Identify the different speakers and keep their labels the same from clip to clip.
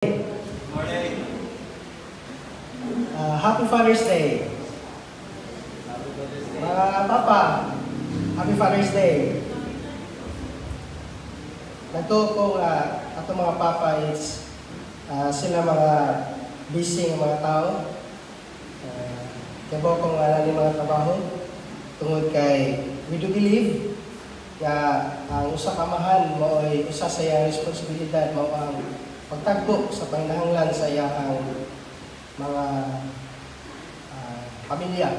Speaker 1: Morning.
Speaker 2: Happy Father's Day. Mga papa, Happy Father's Day. Nagto ko ato mga papa is sila mga busy mga tao. Kaya ko nga ng mga trabaho tungod kay we do believe nga ang usa ka amahan mo ay usa sa iyang responsibilidad mao ang pagtagpo sa panginahanglan sa iyang mga pamilya,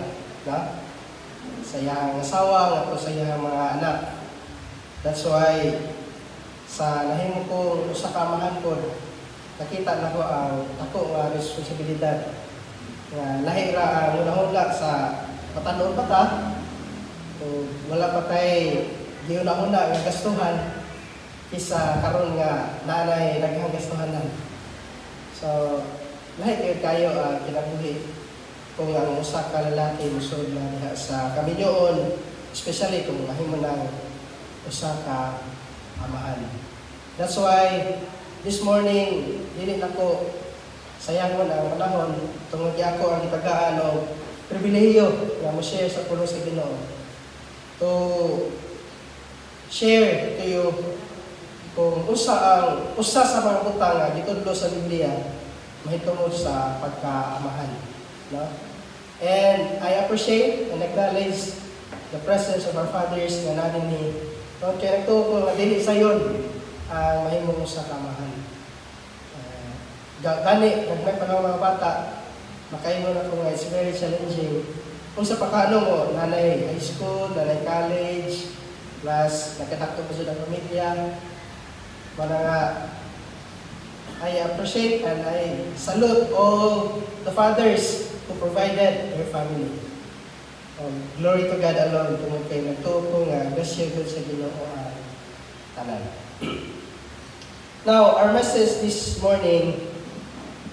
Speaker 2: na? Sa iyang asawa, at sa iyang mga anak. That's why, sa nahimo kong usa ka amahan ko, nakita na ko ang ako nga responsibilidad. Lahi ra ang unahula sa patanon bata, wala pa tayo giuna-una nga gastuhan, kisa karon nga nanay naghang gastuhanan. So, lahi kayo kinabuhi kung ang usa ka lalaki musod na diha sa kaminyoon, especially kung mahimo ng usa ka amahan. That's why this morning dili nako sayangon ang panahon tungod ako ang itagaan og pribilehiyo nga mo share sa pulo sa Ginoo to share to you kung usa sa mga butang nga gitudlo sa Biblia mahitungod sa pagkaamahan, no? And I appreciate and acknowledge the presence of our fathers nga nanin ni no kaya nagtuo ko nga dili sayon ang mahimong sa kamahan. Gani nagmay pa mga bata makaingon ako nga it's very challenging kung sa pagkano mo nanay high school, nanay college, plus nagkatakto pa sa pamilya. Para nga, I appreciate and I salute all the fathers who provided their family. Glory to God alone, tungod kay nagtuo ko nga grasya good sa Ginoo ang tanan. Now, our message this morning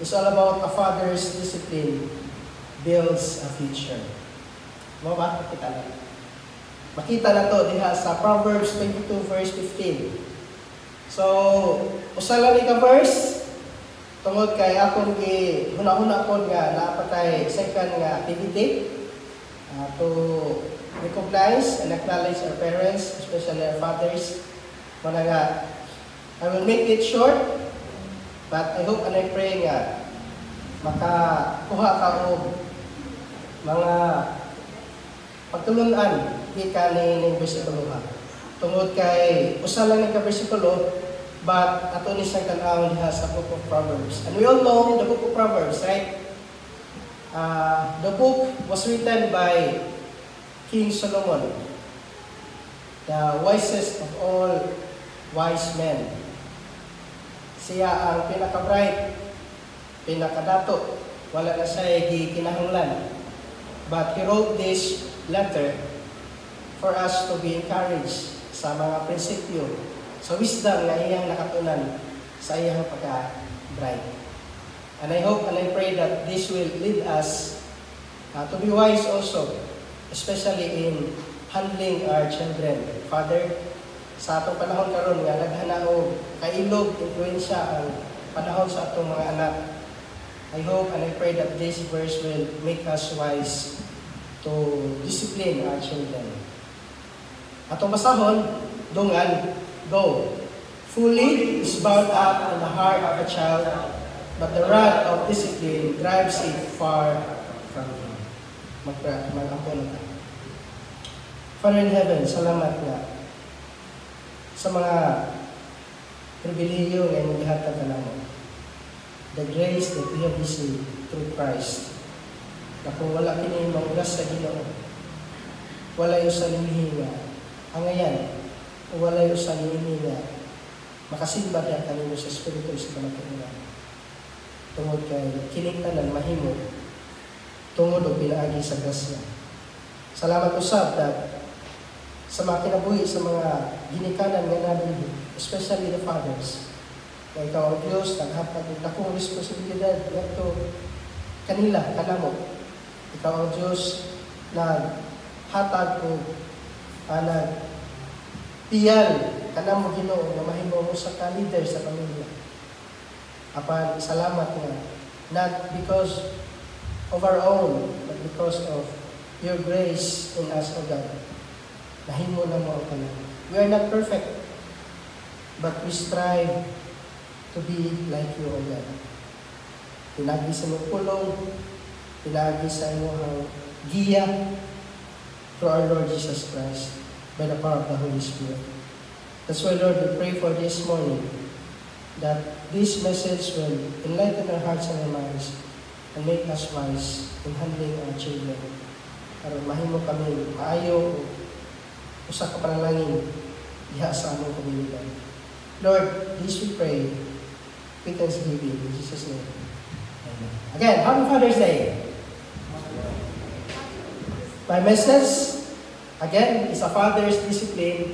Speaker 2: is all about a father's discipline builds a future. Mo ba? Makita na to diha sa Proverbs 22 verse 15. So, usa lang ni ka verse tungod kay akong huna-huna ko nga napatay second nga activity to recognize and acknowledge our parents, especially our fathers. Mana nga, I will make it short, but I hope and I pray nga makakuha ka og mga pagtulunan gikan ni bersikulo ha. Tungod kay usa lang ni ka bersikulo, but ato ni sa tan-aw diha sa book of Proverbs. And we all know the book of Proverbs, right? The book was written by King Solomon, the wisest of all wise men. Siya ang pinaka-bright, pinaka-dato, wala na siya gikinahanglan. But he wrote this letter for us to be encouraged sa mga prinsipyo, sa wisdom na iyang nakatunan sa iyang pagka-bright. And I hope and I pray that this will lead us to be wise also, especially in handling our children. Father, sa atong panahon karon nga naghana og kailog, influensya ang panahon sa atong mga anak. I hope and I pray that this verse will make us wise to discipline our children. Atong basahon, dungan, go. Fully is bound up in the heart of a child, but the rod of discipline drives it far from him. Mag-ampon na. Father in heaven, salamat nga sa mga pribilehiyo nga imong gihatag kanamo. The grace that we have received through Christ. Na kung wala kini mangulas sa Ginoo, wala yung sa limihinga. Ang ngayon, wala yung sa limihinga, makasimba niya kanino sa Espiritu sa kamatunan. Tungod kay kiningtanan mahimo, tungod o pinaagi sa grasya. Salamat usab that sa mga kinabuhi sa mga ginikanan nga namin, especially the fathers. Kaya ikaw ang Diyos, naghatag ng dakong responsibilidad nito kanila, kanamo. Ikaw ang Diyos na hatag ko tiyal kanamo Ginoo nga mahimo mo sa ka-leader sa pamilya. apan salamat nga, not because of our own, but because of your grace in us, O God. Nahimo na mo ka na. We are not perfect, but we strive to be like you, O God. Pinagi sa mong pulong, pinagi sa imong giya through our Lord Jesus Christ by the power of the Holy Spirit. That's why, Lord, we pray for this morning that this message will enlighten our hearts and our minds and make us wise in handling our children. Para mahimo kami maayo o usa ka panalangin diha sa among komunidad. Lord, this we pray with thanksgiving in Jesus' name. Amen. Again, Happy Father's Day. My message, again, is a father's discipline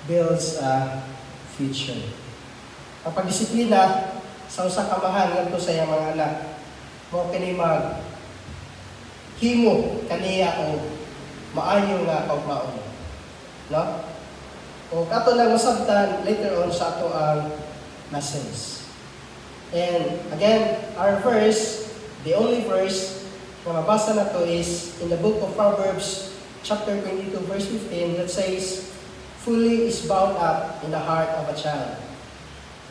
Speaker 2: builds a future. Kapag disiplina sa usa ka mahal ngadto sa iyang mga anak, mo kini mag himo kaniya o maayo nga kaugmaon. No? O kato lang masabtan later on sa ato ang message. And again, our verse, the only verse na mabasa na to is in the book of Proverbs, chapter 22, verse 15, that says, "Fully is bound up in the heart of a child,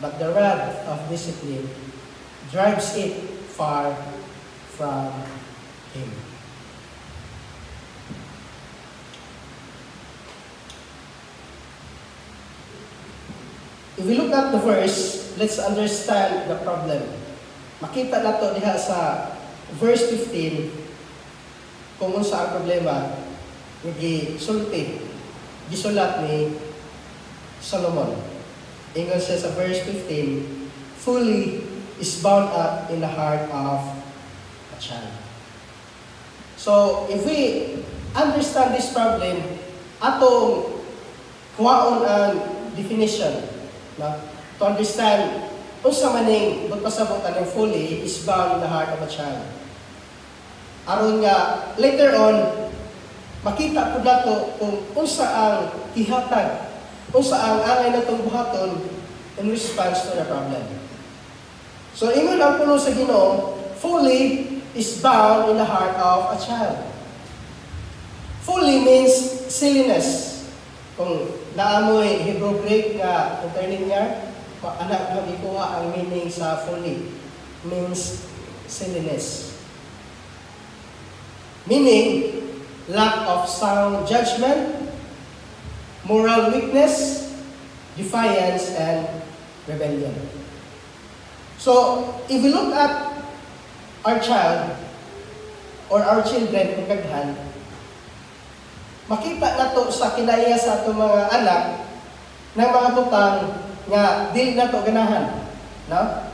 Speaker 2: but the rod of discipline drives it far from him." If we look at the verse, let's understand the problem. Makita nato diha sa verse 15 kung unsa ang problema gisulat ni Solomon. Ingon siya sa verse 15, "Fully is bound up in the heart of a child." So, if we understand this problem, atong kuhaon ang definition, to understand unsa maning pagpasabot ang fully is bound in the heart of a child. Aron nga later on makita pud nato kung unsa ang gihatag, unsa ang angay natong buhaton in response to the problem. So ingon ang pulo sa Ginoo, fully is bound in the heart of a child. Fully means silliness. Kung naamoy Hebrew Greek nga interlinear, anak mo ikuha ang meaning sa fully, means silliness. Meaning, lack of sound judgment, moral weakness, defiance, and rebellion. So, if we look at our child or our children kung gaghan, makita nato sa kinaiya sa atong mga anak ng mga butang nga dili nato ganahan, no?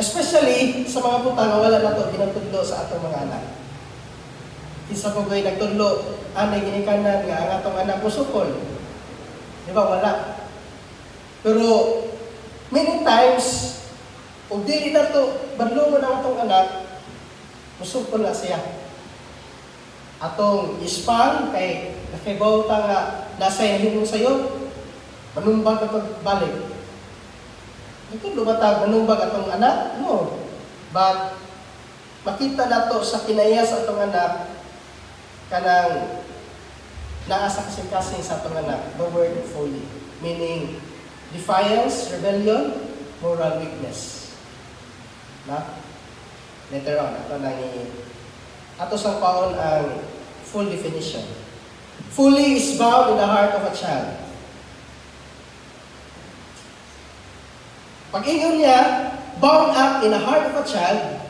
Speaker 2: Especially sa mga butang nga wala nato ginatudlo sa atong mga anak. Isa ko gay nagtudlo anay ginikanan nga ang atong anak musukol. Di ba wala? Pero many times ug dili nato badlongon ang atong anak, musukol na siya. Atong ispang kay nakibaw ta nga nasa himong sayo, manumbag na pagbalik. Ito lumatag manumbag atong anak? No. But makita nato sa kinaya sa atong anak kanang naasa kasing-kasing sa atong anak, the word fully, meaning defiance, rebellion, moral weakness. Na? Later on, ato sang paon ang full definition. Fully is bound in the heart of a child. Pag-ingon niya, bound up in the heart of a child,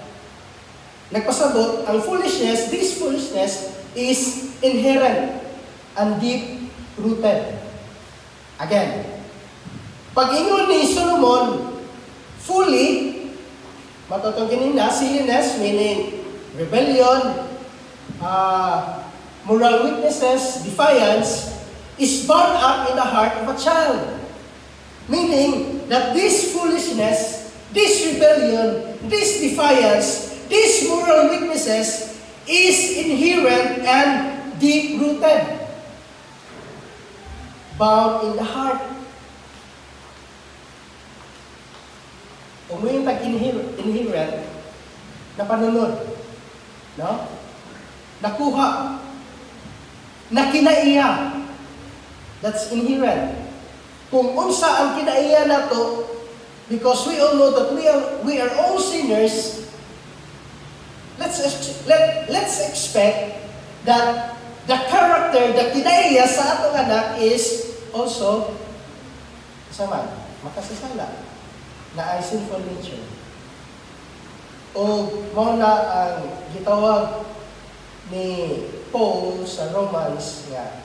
Speaker 2: nagpasabot, ang foolishness, this foolishness is inherent and deep-rooted. Again, pag-ingon ni Solomon, fully, matutungin na, silliness, meaning rebellion, moral weaknesses, defiance, is bound up in the heart of a child. Meaning that this foolishness, this rebellion, this defiance, these moral weaknesses is inherent and deep-rooted. Bound in the heart. Umuyong tag-inherent na panunod. No? Nakuha. Na kinaiya. That's inherent. Kung unsa ang kinaiya nato, because we all know that we are all sinners, let's expect that the character, the kinaiya sa atong anak is also sama, makasasala, na ay sinful nature. O mo na ang gitawag ni Paul sa Romans nga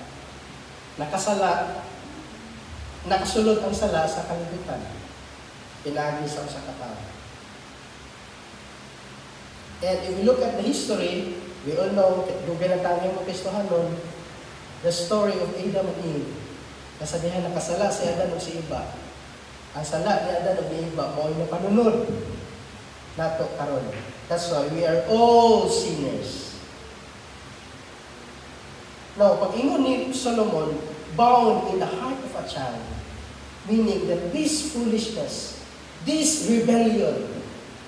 Speaker 2: nakasulod ang sala sa kalibutan. Pinagi sa usa ka tawo. And if we look at the history, we all know, dugay na tayo mo Kristohanon, the story of Adam and Eve. Kasabihan nakasala si Adan o si Eva. Ang sala ni Adan o ni Eva, mo na panunod nato karon. That's why we are all sinners. Now, pag ingon ni Solomon, bound in the heart of a child, meaning that this foolishness, this rebellion,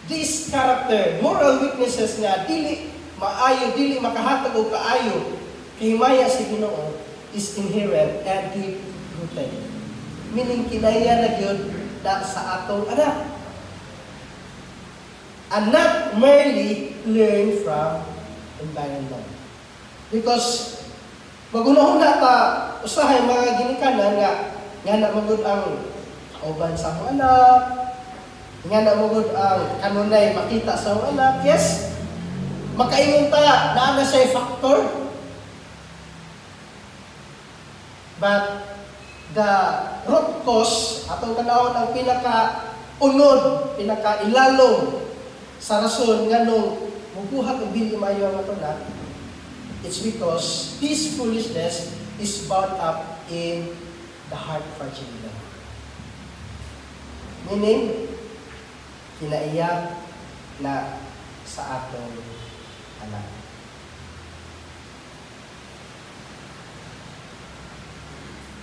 Speaker 2: this character, moral weaknesses nga dili maayo, dili makahatag og kaayo kay maya si Ginoo is inherent and deep-rooted. Meaning kinaya na gyud na sa atong anak. And not merely learn from environment. Because magunahon ta usahay mga ginikanan nga na magud ang kauban sa akong anak, nga na magud ang kanunay makita sa akong anak. Yes, makaingon ta na siya factor. But the root cause, atong kanawon ang pinaka-unod, pinaka-ilalong sa rason nga nung mubuhat og dili maayo ang atong anak, it's because this foolishness is bound up in the heart of our children. Meaning, kinaiya na sa atong anak.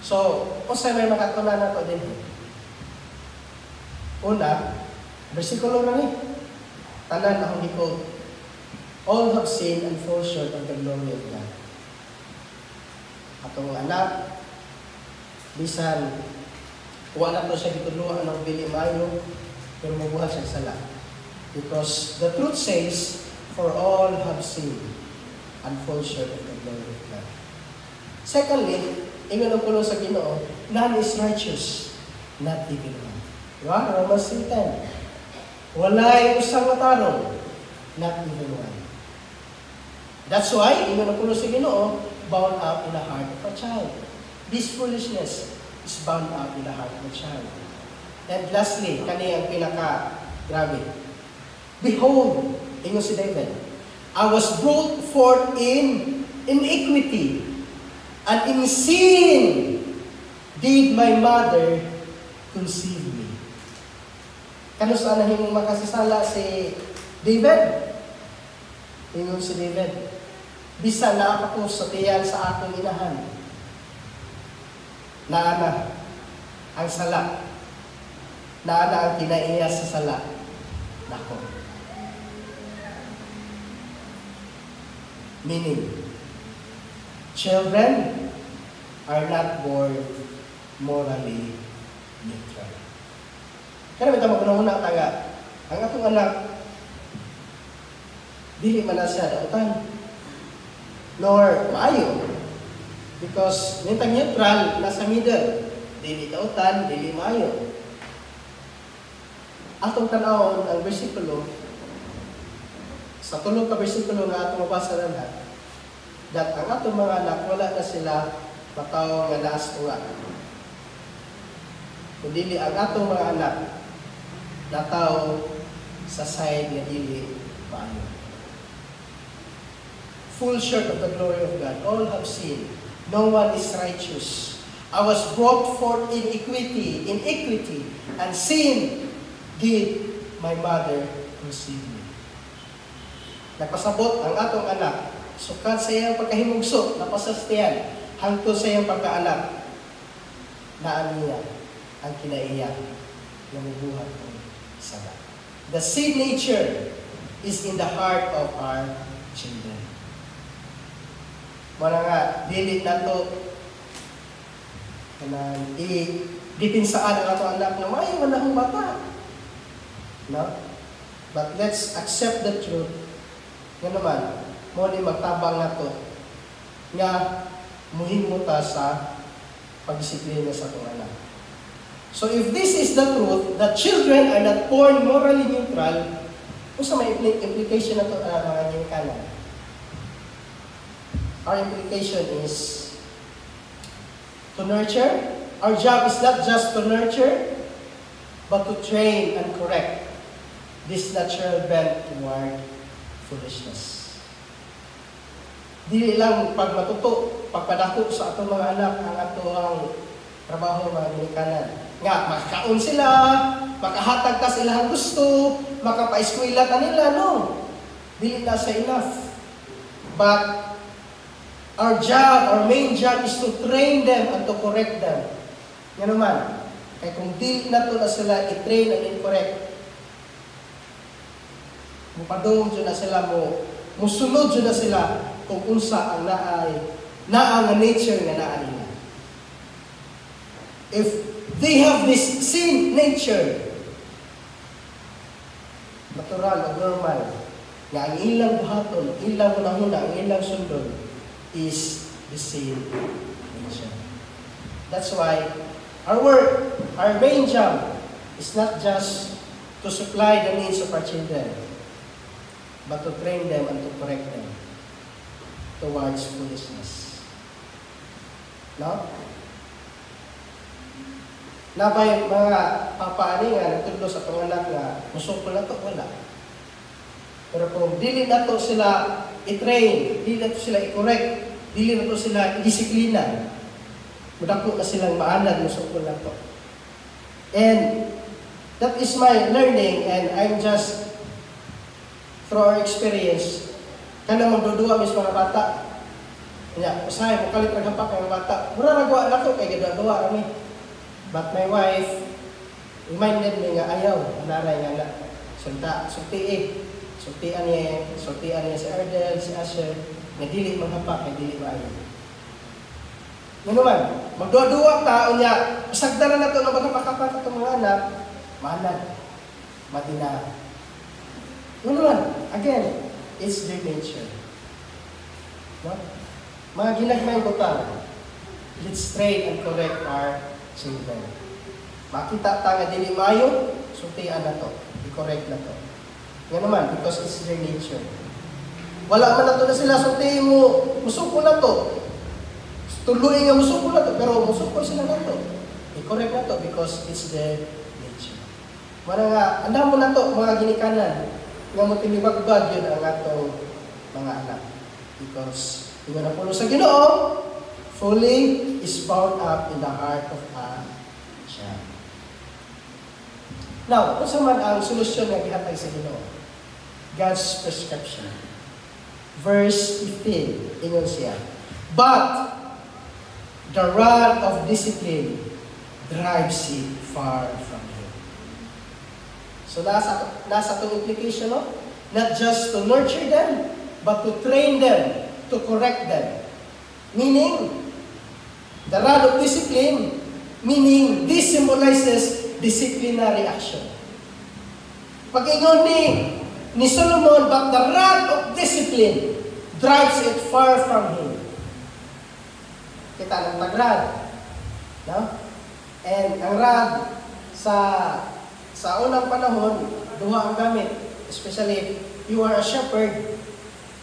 Speaker 2: So, usa may makatunan na to din. Una, bersikulo na ni. Tanan akong gikot. All have sinned and fall short of the glory of God. Atong anak, bisan, wala to siya gituluan ng bili mayo, pero mabuhat siya sala. Because the truth says, for all have sinned and fall short of the glory of God. Secondly, ingon ang pulo sa Ginoo, none is righteous, not even one. Diba? Romans 3:10. Walay usang matarong, not even one. That's why, ingon ang pulo sa Ginoo, bound up in the heart of a child. This foolishness is bound up in the heart of a child. And lastly, kani ang pinaka-grabe. Behold, ingon si David, I was brought forth in iniquity, and in sin did my mother conceive me. Kano saan na himong makasasala si David? Ingon si David, bisa na ako sa tiyan sa akong inahan. Naana ang sala. Naana ang kinaiya sa sala. Nako. Meaning, children are not born morally neutral. Kaya may tamang una taga, ang atong anak, dili man na siya dautan, nor maayo. Because nitang neutral, nasa middle. Dili dautan, dili maayo. Atong tanawon ang bersikulo, sa tulong ka bersikulo nga atong mabasa na lahat, that ang atong mga anak, wala na sila matawag nga naas uwa. Kundi ang atong mga anak, nataw sa side nga dili maayo. Full short of the glory of God. All have sinned. No one is righteous. I was brought forth in iniquity, and sin did my mother conceive me. Nagpasabot ang atong anak, sukat sa iyang pagkahimugso, napasastiyan, hangtod sa iyang pagkaanak, na aniya ang kinaiyak na mubuhat ng sala. The sin nature is in the heart of our children. Muna nga, dili na to i-dipinsaan ang ato anak na may wala akong bata. No? But let's accept the truth. Nga naman, mo ni magtabang na to nga muhimo ta sa pagdisiplina sa atong anak. So if this is the truth, that children are not born morally neutral, kung sa may implication na to mga ginikanan. Our implication is to nurture. Our job is not just to nurture, but to train and correct this natural bent toward foolishness. Dili lang pag matuto, pagpadako sa atong mga anak ang atong trabaho mga ginikanan. Nga, makakaon sila, makahatag ta sila ang gusto, makapaeskwela ta nila, no? Dili na sa enough. But our job, our main job is to train them and to correct them. Yan naman. Kaya kung di na to na sila i-train and i-correct, mupadong dyan na sila musunod dyan na sila kung unsa ang naang nature nga naa nila. If they have this sin nature, natural o normal, nga ang ilang buhaton, ilang hunahuna, ang ilang sundon, is the same nature. That's why our work, our main job, is not just to supply the needs of our children, but to train them and to correct them towards foolishness. No? Nabay mga papaani nga nagtudlo sa panganak nga musukol na to, wala. Pero kung dili na to sila i-train, dili na to sila i-correct, dili na to sila i-disiplina, mudako na silang maanad musukol na to. And that is my learning, and I'm just through our experience, kana magdudua mis mga bata. Nya, usahay mo kalit naghapak ang bata. Mura nagawa na to kay gadawa kami. But my wife reminded me nga ayaw, anaray nga na. Sultian niya si Ardel, si Asher, nga dili maghapak, nga dili maayo. Nga naman, magdua-dua taon niya, pasagdaran na to na maghapak-hapak itong mga anak, maanad, matina. Nga naman, again, it's their nature. No? Mga ginagmay ko ta, let's train and correct our children. Makita ta nga dili maayo, sultian na to, i-correct na to. Nga naman, because it's their nature. Wala man na to na sila, sultihin mo, musukol na to. Tuluin nga musukol na to, pero musukol sila na to. I-correct na to because it's their nature. Mga nga, andam mo na to, mga ginikanan, nga mo tinibag-bag yun ang atong mga anak. Because, yung na puno sa Ginoo, fully is bound up in the heart of a child. Now, kung saan man ang solusyon na gihatag sa Ginoo? God's prescription. Verse 15, ingon siya, but the rod of discipline drives him far from him. So, nasa itong implication, no? Not just to nurture them, but to train them, to correct them. Meaning, the rod of discipline, meaning this symbolizes disciplinary action. Pag-ingon ni Solomon, but the rod of discipline drives it far from him. Kita ng tagrad. No? And ang rod, sa unang panahon, duha ang gamit. Especially, you are a shepherd,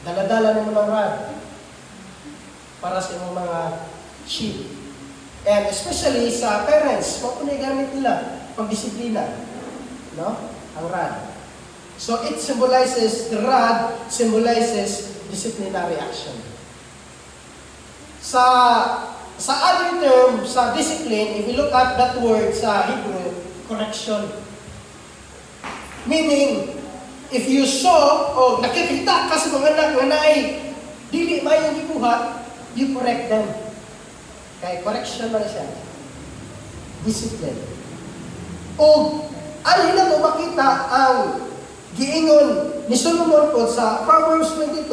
Speaker 2: daladala mo ng rod para sa inyong mga sheep. And especially sa parents, mapunay gamit nila pagdisiplina, no? Ang rod. So it symbolizes, the rod symbolizes disciplinary action. Sa other term, sa discipline, if you look at that word sa Hebrew, correction. Meaning, if you saw o nakikita ka sa mga anak na naay dili mayong gibuhat, you correct them. Kaya correction man siya. Discipline. O alin na to makita ang Giingon ni Solomon po sa Proverbs 22,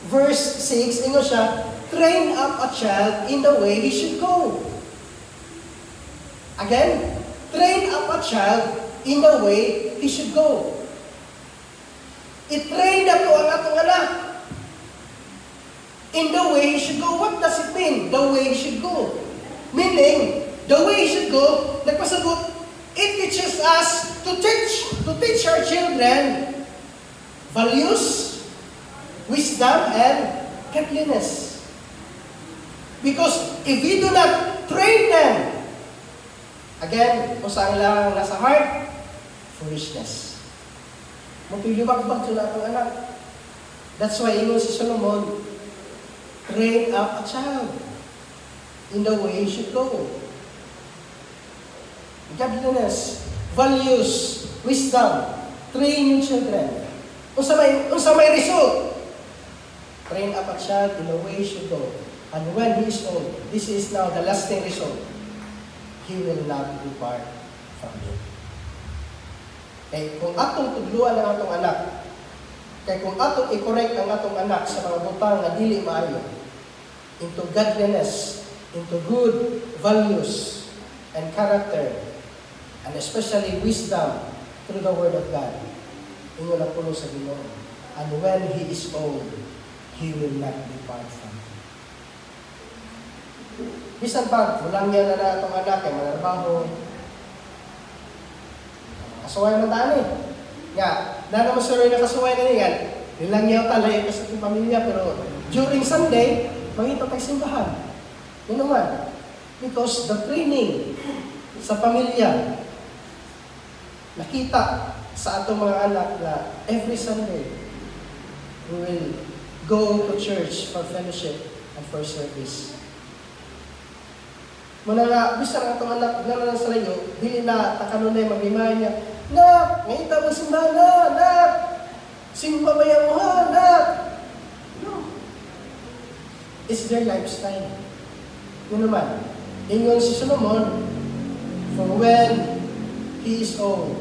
Speaker 2: verse 6, ingon siya, train up a child in the way he should go. Again, train up a child in the way he should go. I-train na to ang atong anak in the way he should go. What does it mean? The way he should go. Meaning, the way he should go, nagpasagot, it teaches us to teach our children values, wisdom, and godliness. Because if we do not train them, again, kung saan lang nasa heart, foolishness. Magpiliwag-bag sila itong anak. That's why ingon si Solomon, train up a child in the way he should go. Godliness, values, wisdom, train your children. Unsa may result, train up a child in the way he should go. And when he is old, this is now the lasting result, he will not depart from you. Kaya kung atong tudluan ang atong anak, kaya kung atong i-correct ang atong anak sa mga butang na dili maayo, into godliness, into good values and character, and especially wisdom through the Word of God, inyo lang puno sa Ginoo. And when he is old, he will not depart from you. Bisan pa, bulang niya na itong anak, ay manarbaho, kasuway man taan eh. Nga, na naman suroy na kasuway na niyan, nilang niya talay sa ating pamilya, pero during Sunday, mangita tayo simbahan. Yun naman. Because the training sa pamilya, nakita sa atong mga anak na every Sunday, we will go to church for fellowship and for service. Muna nga, bisa nga itong anak, na sa layo, dili na takanunay mag-remind niya, nak, ngayon mo simbahan na, nak, simba ba yan mo ha, nak? No. It's their lifestyle. Yun naman, ingon si Solomon, for when he is old,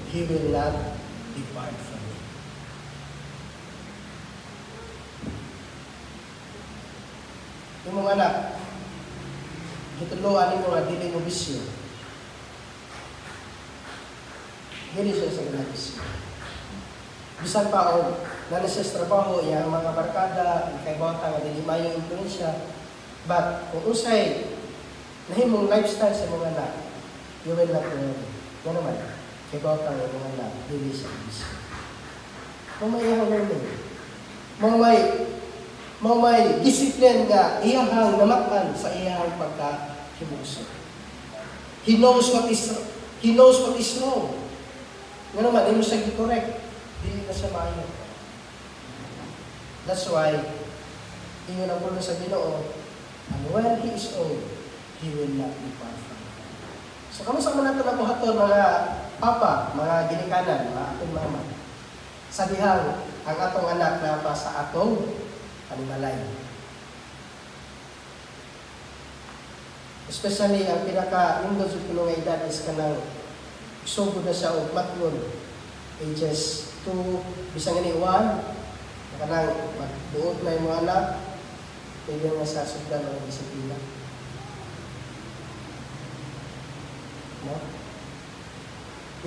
Speaker 2: he will not depart from me. Yung mga anak, hituluan mo nga, dili mo bisyo. Dili siya sa ginabisyo. Bisan pa o, nanas sa trabaho, yung mga barkada, kay bata nga, dili mayong influensya. But, kung usay, nahimong lifestyle sa mga anak, you will not learn. Yan naman, kay bata nga mga anak, dili siya bisyo. Mamayang learning. May discipline nga iyahang namakan sa iyahang pagkahimuso. He knows what is wrong. Nga naman, hindi mo siya i-correct. Hindi na siya maayo. That's why, inyo na po sa Ginoo, and when he is old, he will not depart from you. So, kamusta man natin na buhaton, mga papa, mga ginikanan, mga ating mama, sabihang ang atong anak na pa sa atong panimalay. Especially ang pinaka-lingod sa punong edad is kanang sugod na siya o matnon, ages 2, bisang ini 1, kanang magbuot na yung mga anak, pwede nga sa sugdan ng disiplina. No?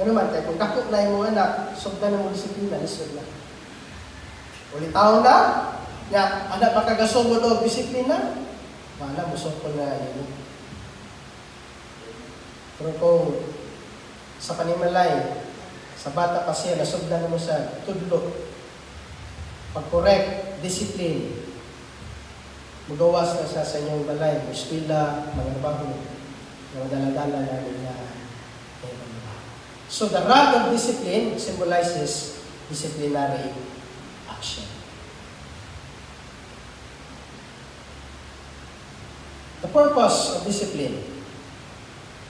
Speaker 2: Yan naman, kaya kung dakot na yung mga anak, sugdan ng disiplina, lisod na. Ulit taon na, nga, anak makagasugod o disiplina, wala, busok ko na yun. Pero kung sa panimalay, sa bata pa siya, nasugdan mo sa tudlo, pag-correct, discipline, magawas na siya sa inyong balay, eskwela, mga trabaho, mga dala-dala na niya. So the rod of discipline symbolizes disciplinary action. The purpose of discipline,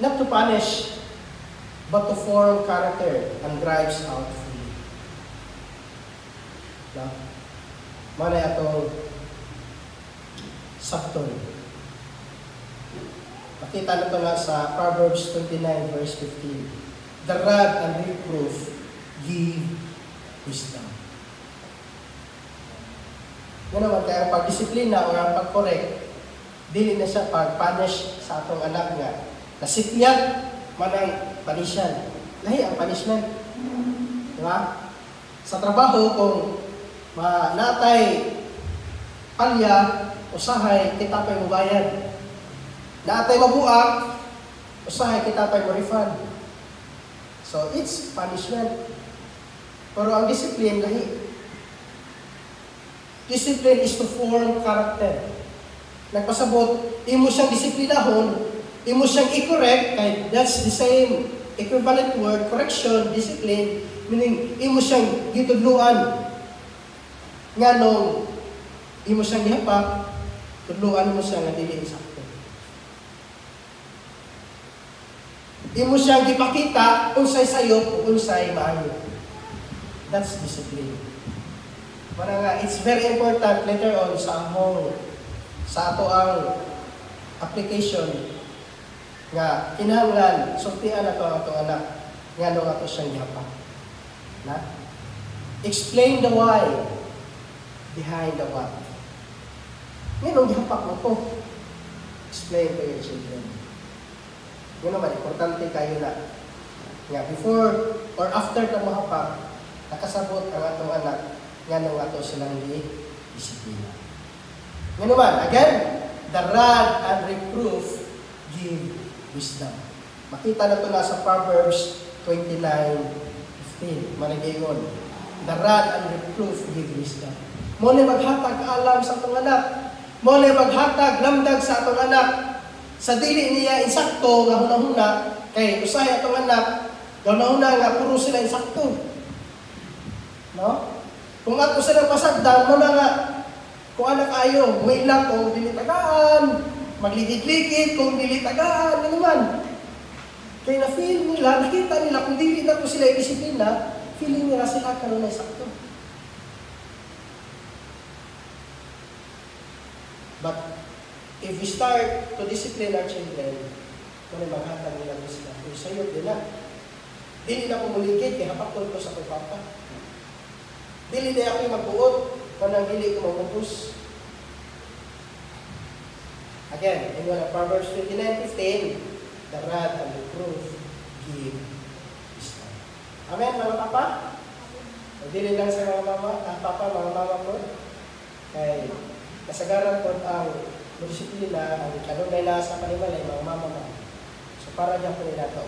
Speaker 2: not to punish, but to form character and drives out freely. No? Manay atong sakton. Makita na ito na sa Proverbs 29 verse 15. The rod and reproof give wisdom. Nga naman, kaya ang pagdisiplina o ang pag-correct, dili na siya pag-punish sa atong anak nga. Nasipyat, manang panisyan. Lahi ang punishment. Diba? Sa trabaho, kung natay palya, usahay, kita pa'y mubayad. Natay mabuak, usahay, kita pa'y mo-refund. So, it's punishment. Pero ang discipline, lahi. Discipline is to form character. Nagpasabot, imo siyang disiplinahon, imo siyang i-correct, kaya that's the same equivalent word, correction, discipline, meaning imo siyang gitudluan. Nga nung imo siyang gihapak, tudluan mo siya nga dili sakto. Imo siyang gipakita unsay sayop o unsay maayo. That's discipline. Para nga, it's very important later on sa ato ang application nga kinahanglan sultian ato ang atong anak nga nung ato siyang gihapak. Na? Explain the why behind the what. Ngayon, gihapak mo ko. Explain to your children. Yun naman, importante kayo na. Nga, before or after ka mahapak, nakasabot ang atong anak nga nung ato silang disiplina. Ngayon naman, again, the rod and reproof give wisdom. Makita na ito na sa Proverbs 29:15. Managingon. The rod and reproof give wisdom. Muna maghatag alam sa atong anak. Muna maghatag lamdag sa atong anak. Sa dili niya insakto nga hunahuna, kay usahay atong anak, hunahuna nga puro sila insakto. No? Kung ato sila pasagdan, muna nga, kung anak ayo, may ilang kung dilitagaan, magligid-ligid kung dilitagaan, ano man. Kaya na-feel nila, nakita nila, kung dili na po sila i-disiplina, feeling nila sila karoon na sakto. But, if we start to discipline our children, kung maghatag nila sila, kung sa'yo din na, dili na kumuligid, kaya hapakon ko sa pagpapa. Dili na ako magbuot, kung nang dili ko magubus. Again, in Proverbs 29:15, the rod and the reproof give wisdom. Amen, mga papa? O dili lang sa mga mama, papa, mga mama ko. Kay kasagaran ko ang disiplina, ang kanunay na sa kanimalay, mga mama mo. So para dyan po nila ito.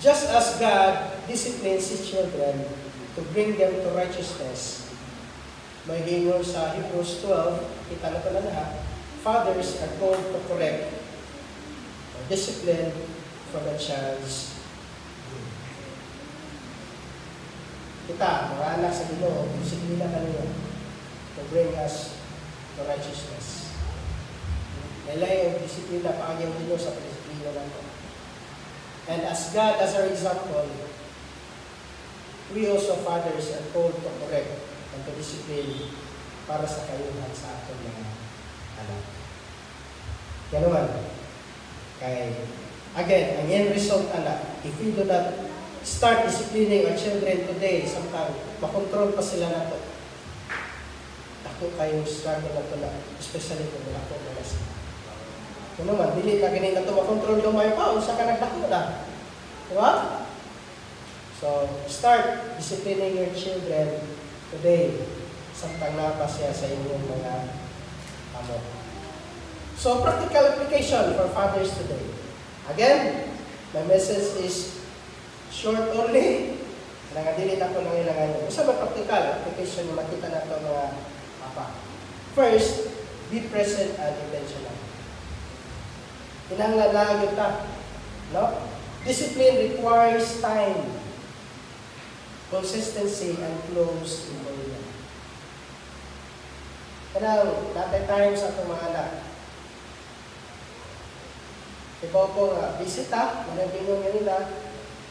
Speaker 2: Just as God disciplines His children to bring them to righteousness, may gingon sa Hebrews 12, kita na ito na lahat, fathers are called to correct or discipline for the child's good. Kita, mga anak sa Ginoo, disiplina kanila to bring us to righteousness. Nalay ang disiplina paagyan Ginoo sa disiplina nato. And as God as our example, we also fathers are called to correct and to discipline para sa kayuhan sa atong mga anak. Kaya naman, again, ang end result, anak, if we do not start disciplining our children today, samtang makontrol pa sila na ito, ako kayong struggle na ito na, especially kung wala ko mga sila. Kaya naman, dili na ganyan na ito makontrol lumay pa, unsa ka nagdako na. Diba? So, start disciplining your children today, samtang napa siya sa inyong mga amo. So, practical application for fathers today. Again, my message is short only. Nangadili na ko lang ilangan. Isa ba practical application na makita na ito mga papa? First, be present and intentional. Kinahanglan ta, no? Discipline requires time, consistency, and close involvement. Kanang natay time sa itong mga anak. Ikaw po nga, bisita, manabingon nga nila,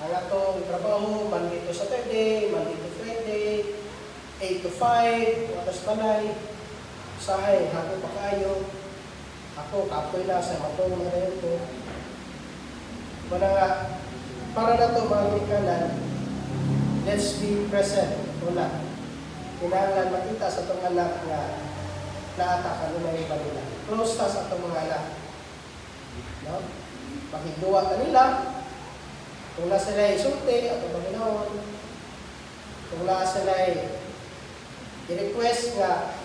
Speaker 2: ang atong trabaho, Monday to Saturday, Monday to Friday, 8 to 5, watas balay, sahay, hapon pa kayo, ako, kapoy na sa matong na rin ko. Wala nga, para na ito mga ginikanan, let's be present. Wala. Kailangan makita sa itong anak na naatakan na yung iba nila. Close ta sa itong mga anak. No? Makiguwa ka nila. Kung na sila isulti at Panginoon, kung na sila i-request nga,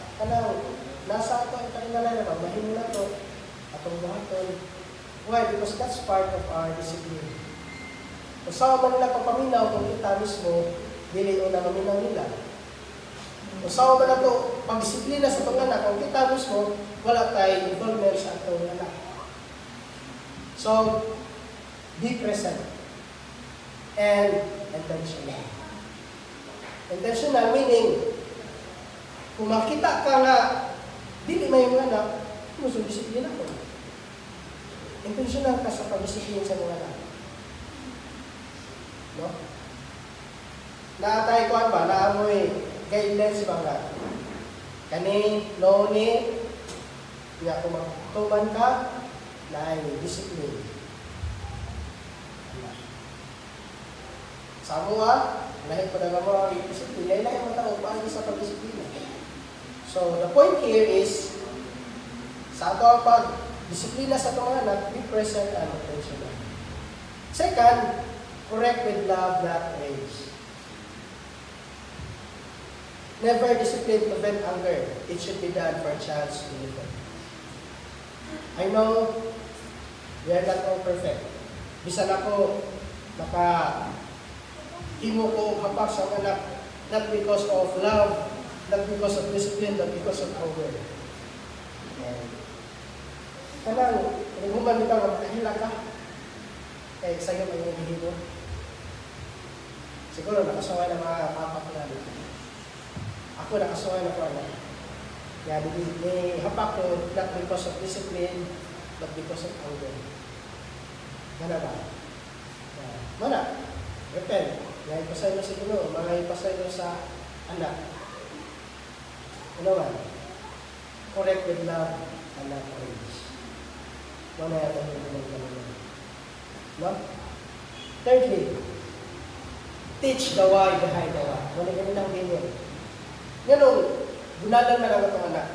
Speaker 2: nasa ito ang kanila na mahihin na ito, atong buhaton. Why? Because that's part of our discipline. Kung saan man nila papaminaw, kung kita mismo, dili o na maminaw nila. Kung saan man na ito, pag-disiplina sa itong anak, kung kita mismo, wala tayong involvement sa itong anak. So, be present. And intentional. Intentional meaning, kung makita ka nga, dili may mga anak, gusto disiplina ko. Intentional ka sa pag-disiplina sa mga anak. No? Naatay ko ba, naamoy guidelines ba nga? Kani, no ni, nga kung magtuban ka, na ay discipline. Sa mua, lahat pa na mo ang disiplina, ilahin mo tao paano sa pag-disiplina. So, the point here is, sa ato ang pag-disiplina sa itong anak, be present and intentional. Second, correct with love, not rage. Never discipline to prevent anger. It should be done for a child's benefit. I know we are not all perfect. Bisan ako, himo ko hapak sa anak, not because of love, not because of discipline, but because of power. Kanang, human bitaw nga makahila ka, kaya sa'yo may hihimo. Siguro nakasaway ng mga papa ko namin. Ako nakasaway na ko anak. Kaya may hapak ko, not because of discipline, but because of power. Gana ba? Mana? Repent. Mga ipasay mo sa Ginoo, mga ipasay mo sa anak. Ano man? Correct with love and not rage. Wala yata yung gano'n. No? Thirdly, teach the why behind the why. Wala ganun lang ganyan. Ganun, gunalan na lang itong anak.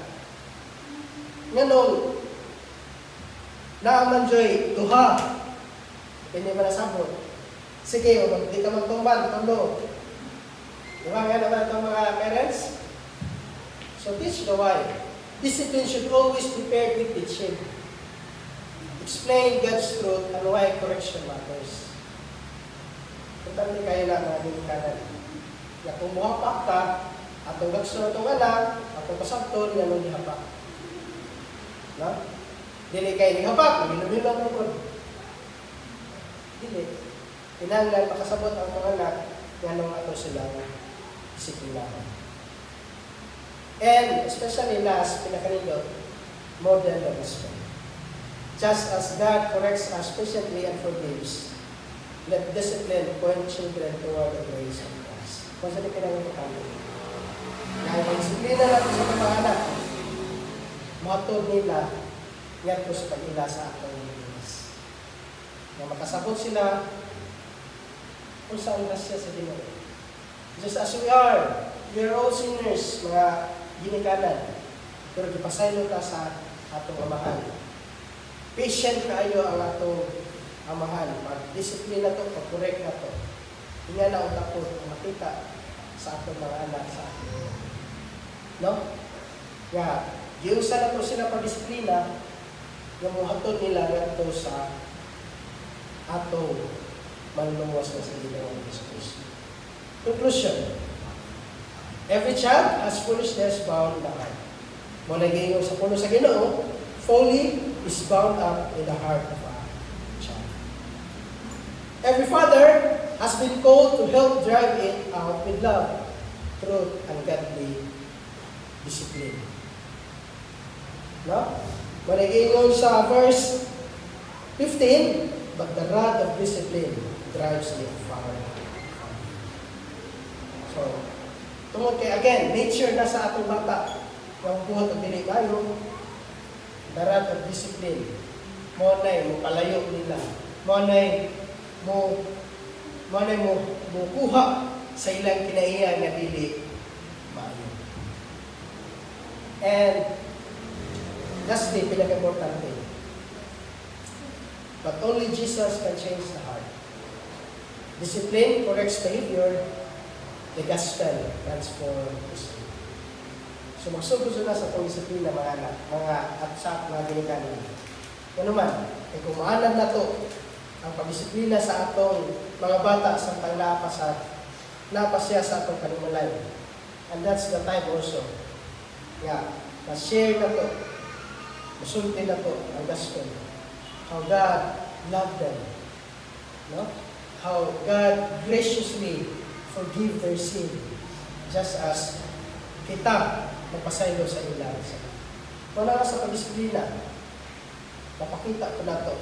Speaker 2: Ganun, naamanjoy, duha. Hindi ba nasabot? Sige, hindi ka magtumban, tondo. Diba nga naman itong mga parents? So teach the why. Discipline should always be paired with teaching. Explain God's truth and why correction matters. Importante kayo lang na hinikanan. Na kung muhapak ka, atong nagsunod itong anak, atong pasagtol, yan ang dihapak. No? Dili kayo nihapak, magilumilong mo po. Dili. Kinahanglan makasabot ang mga anak nga nung ato silang disiplinahan. And especially last, pinakanindot, model the respect. Just as God corrects us patiently and forgives, let discipline point children toward the grace of Christ. Kung saan kinahanglan kami? Dahil mag-disiplina natin sa mga anak, matod nila, yan po sa pag-ila sa atong Diyos. Na makasabot sila kung saan rasya sa Ginoo. Just as we are all sinners, mga ginikanan, pero gipasaylo ka sa atong amahan. Patient kaayo ang atong amahan. Pag-discipline na to, pag-correct na to. Hindi na ang takot makita sa atong mga anak sa atin. No? Nga, giusa na to sila pag-disiplina, yung muhatod nila nga to sa atong manluwas na sa Ginoo ng Jesus. Conclusion. Every child has foolishness bound in the heart. Muna gayon sa puno sa Ginoo, folly is bound up in the heart of a child. Every father has been called to help drive it out with love, truth, and godly discipline. No? Muna gayon sa verse 15, but the rod of discipline drives it far. So, tungod kay again, nature na sa atong bata. Yung buhat ang dili kayo, the rod of discipline. Mo nay mo palayo nila. Mo nay mo Manay mo mukuha sa ilang kinaiya nga dili maayo. And lastly, pinaka-importante, but only Jesus can change the heart. Discipline corrects behavior, the gospel transforms history. So magsugod na sa itong disiplina mga anak, mga atsak na ginikanan. Ano man, kung maanan na to ang pagdisiplina sa atong mga bata sa napasya sa atong panimulay. And that's the time also. Na-share na to, masulti na to ang gospel. How God loved them. No? How God graciously forgive their sin. Just as kita magpasaylo sa ilang. Kung na sa pagdisiplina, mapakita ko na to.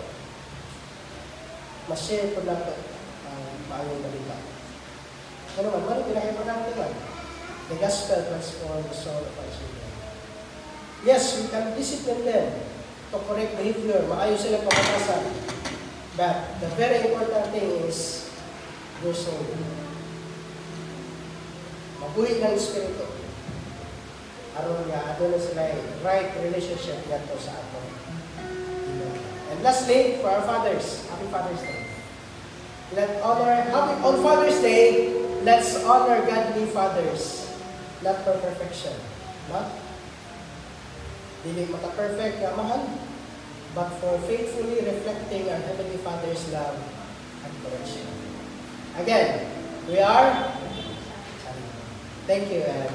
Speaker 2: Ma-share ko na to ang maayong balita. Ano man, ano pinaka-importante man? The gospel transforms the soul of our children. Yes, we can discipline them to correct behavior. Maayos silang pagkakasan. But the very important thing is their soul. Mabuhi ng Espiritu. Aron nga, ato na sila right relationship nato sa ato. And lastly, for our fathers, Happy Father's Day. On Father's Day, let's honor godly fathers, not for perfection. Not dili maka-perfect na mahal, but for faithfully reflecting our Heavenly Father's love and correction. Again, we are. Thank you and